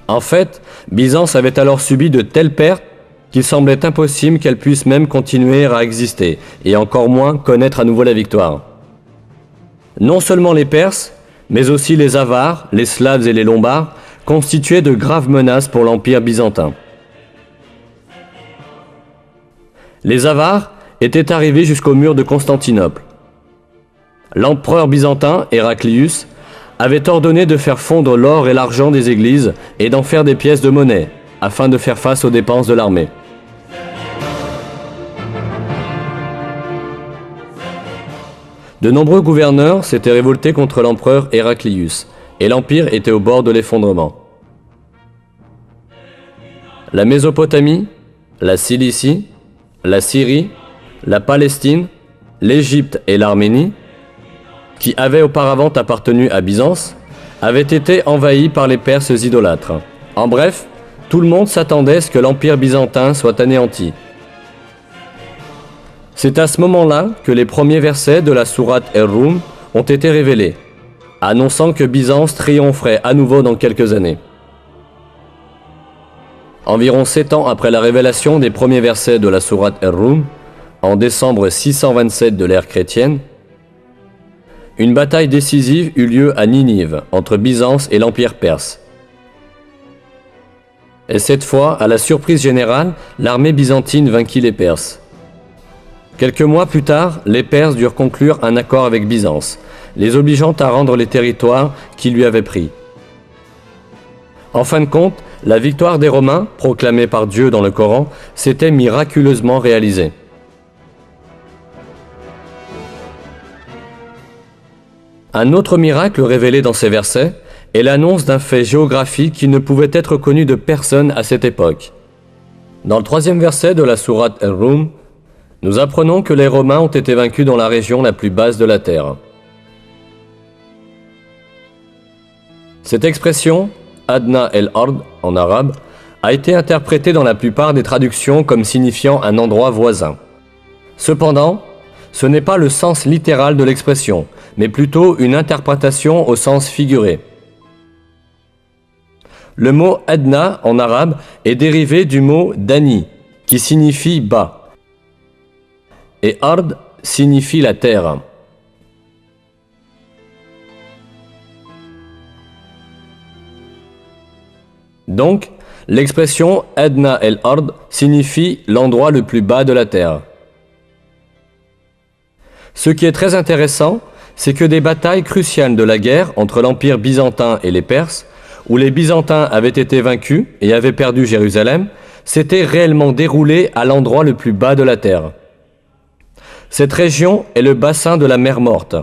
En fait, Byzance avait alors subi de telles pertes qu'il semblait impossible qu'elle puisse même continuer à exister, et encore moins connaître à nouveau la victoire. Non seulement les Perses, mais aussi les Avars, les Slaves et les Lombards constituaient de graves menaces pour l'Empire byzantin. Les Avars étaient arrivés jusqu'au mur de Constantinople. L'empereur byzantin, Héraclius, avait ordonné de faire fondre l'or et l'argent des églises et d'en faire des pièces de monnaie, afin de faire face aux dépenses de l'armée. De nombreux gouverneurs s'étaient révoltés contre l'empereur Héraclius, et l'empire était au bord de l'effondrement. La Mésopotamie, la Cilicie, la Syrie, la Palestine, l'Égypte et l'Arménie, qui avaient auparavant appartenu à Byzance, avaient été envahis par les Perses idolâtres. En bref, tout le monde s'attendait à ce que l'Empire byzantin soit anéanti. C'est à ce moment-là que les premiers versets de la sourate Er-Rum ont été révélés, annonçant que Byzance triompherait à nouveau dans quelques années. Environ 7 ans après la révélation des premiers versets de la sourate Er-Rum, en décembre 627 de l'ère chrétienne, une bataille décisive eut lieu à Ninive, entre Byzance et l'Empire perse. Et cette fois, à la surprise générale, l'armée byzantine vainquit les Perses. Quelques mois plus tard, les Perses durent conclure un accord avec Byzance, les obligeant à rendre les territoires qu'ils lui avaient pris. En fin de compte, la victoire des Romains, proclamée par Dieu dans le Coran, s'était miraculeusement réalisée. Un autre miracle révélé dans ces versets est l'annonce d'un fait géographique qui ne pouvait être connu de personne à cette époque. Dans le 3e verset de la sourate Er-Rum, nous apprenons que les Romains ont été vaincus dans la région la plus basse de la terre. Cette expression, Adna el-Ard en arabe, a été interprétée dans la plupart des traductions comme signifiant un endroit voisin. Cependant, ce n'est pas le sens littéral de l'expression, mais plutôt une interprétation au sens figuré. Le mot Adna en arabe est dérivé du mot Dani, qui signifie bas, et Ard signifie la terre. Donc, l'expression Adna el-Ard signifie l'endroit le plus bas de la terre. Ce qui est très intéressant, c'est que des batailles cruciales de la guerre entre l'Empire byzantin et les Perses, où les Byzantins avaient été vaincus et avaient perdu Jérusalem, s'étaient réellement déroulées à l'endroit le plus bas de la terre. Cette région est le bassin de la mer Morte,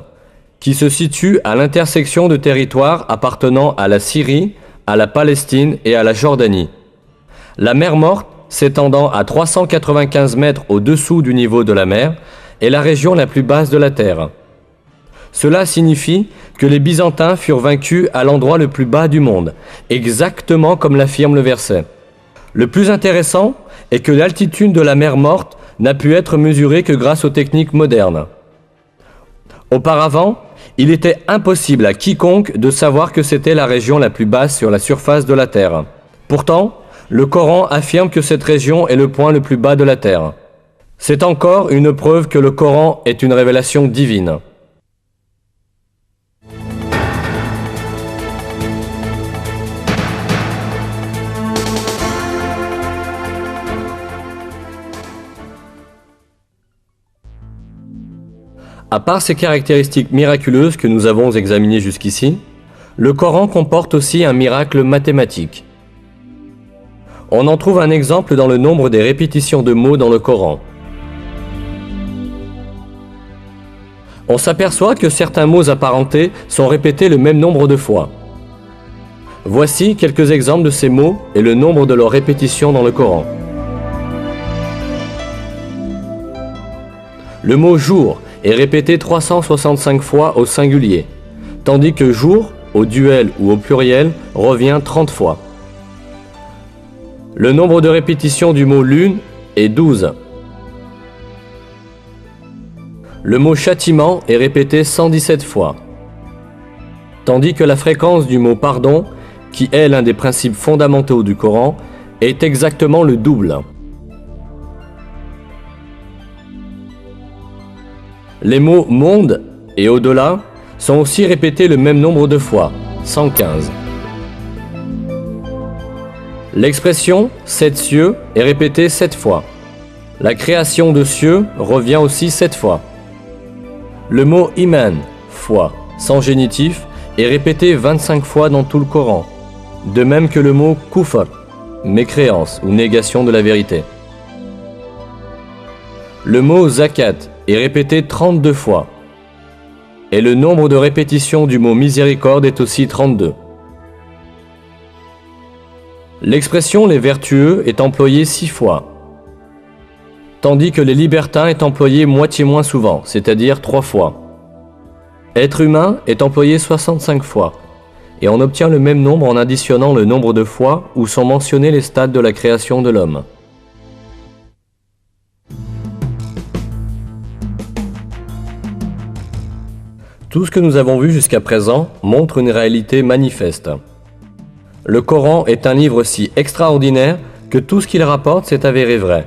qui se situe à l'intersection de territoires appartenant à la Syrie, à la Palestine et à la Jordanie. La mer Morte, s'étendant à 395 mètres au-dessous du niveau de la mer, est la région la plus basse de la terre. Cela signifie que les Byzantins furent vaincus à l'endroit le plus bas du monde, exactement comme l'affirme le verset. Le plus intéressant est que l'altitude de la mer Morte n'a pu être mesurée que grâce aux techniques modernes. Auparavant, il était impossible à quiconque de savoir que c'était la région la plus basse sur la surface de la Terre. Pourtant, le Coran affirme que cette région est le point le plus bas de la Terre. C'est encore une preuve que le Coran est une révélation divine. À part ces caractéristiques miraculeuses que nous avons examinées jusqu'ici, le Coran comporte aussi un miracle mathématique. On en trouve un exemple dans le nombre des répétitions de mots dans le Coran. On s'aperçoit que certains mots apparentés sont répétés le même nombre de fois. Voici quelques exemples de ces mots et le nombre de leurs répétitions dans le Coran. Le mot « jour » est répété 365 fois au singulier, tandis que « jour » au duel ou au pluriel revient 30 fois. Le nombre de répétitions du mot « lune » est 12. Le mot « châtiment » est répété 117 fois, tandis que la fréquence du mot « pardon » qui est l'un des principes fondamentaux du Coran, est exactement le double. Les mots « monde » et « au-delà » sont aussi répétés le même nombre de fois, 115. L'expression « sept cieux » est répétée 7 fois. La création de cieux revient aussi 7 fois. Le mot « iman » foi, sans génitif, est répété 25 fois dans tout le Coran, de même que le mot « kufr » mécréance ou négation de la vérité. Le mot « zakat » est répété 32 fois. Et le nombre de répétitions du mot miséricorde est aussi 32. L'expression les vertueux est employée 6 fois, tandis que les libertins est employé moitié moins souvent, c'est-à-dire 3 fois. Être humain est employé 65 fois, et on obtient le même nombre en additionnant le nombre de fois où sont mentionnés les stades de la création de l'homme. Tout ce que nous avons vu jusqu'à présent montre une réalité manifeste. Le Coran est un livre si extraordinaire que tout ce qu'il rapporte s'est avéré vrai,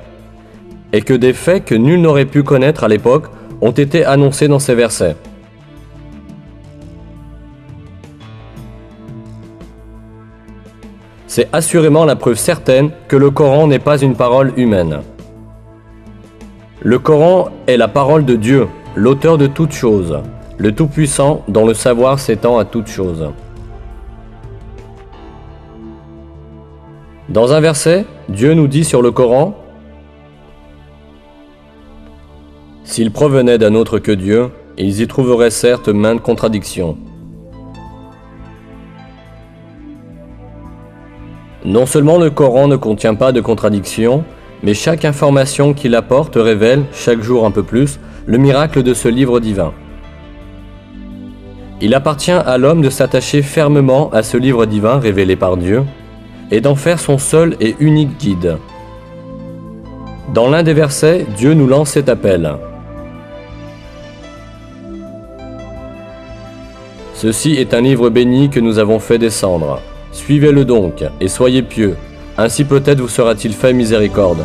et que des faits que nul n'aurait pu connaître à l'époque ont été annoncés dans ces versets. C'est assurément la preuve certaine que le Coran n'est pas une parole humaine. Le Coran est la parole de Dieu, l'auteur de toutes choses, le Tout-Puissant dont le savoir s'étend à toutes choses. Dans un verset, Dieu nous dit sur le Coran : « S'ils provenaient d'un autre que Dieu, ils y trouveraient certes maintes contradictions. » Non seulement le Coran ne contient pas de contradictions, mais chaque information qu'il apporte révèle, chaque jour un peu plus, le miracle de ce livre divin. Il appartient à l'homme de s'attacher fermement à ce livre divin révélé par Dieu, et d'en faire son seul et unique guide. Dans l'un des versets, Dieu nous lance cet appel. « Ceci est un livre béni que nous avons fait descendre. Suivez-le donc, et soyez pieux, ainsi peut-être vous sera-t-il fait miséricorde.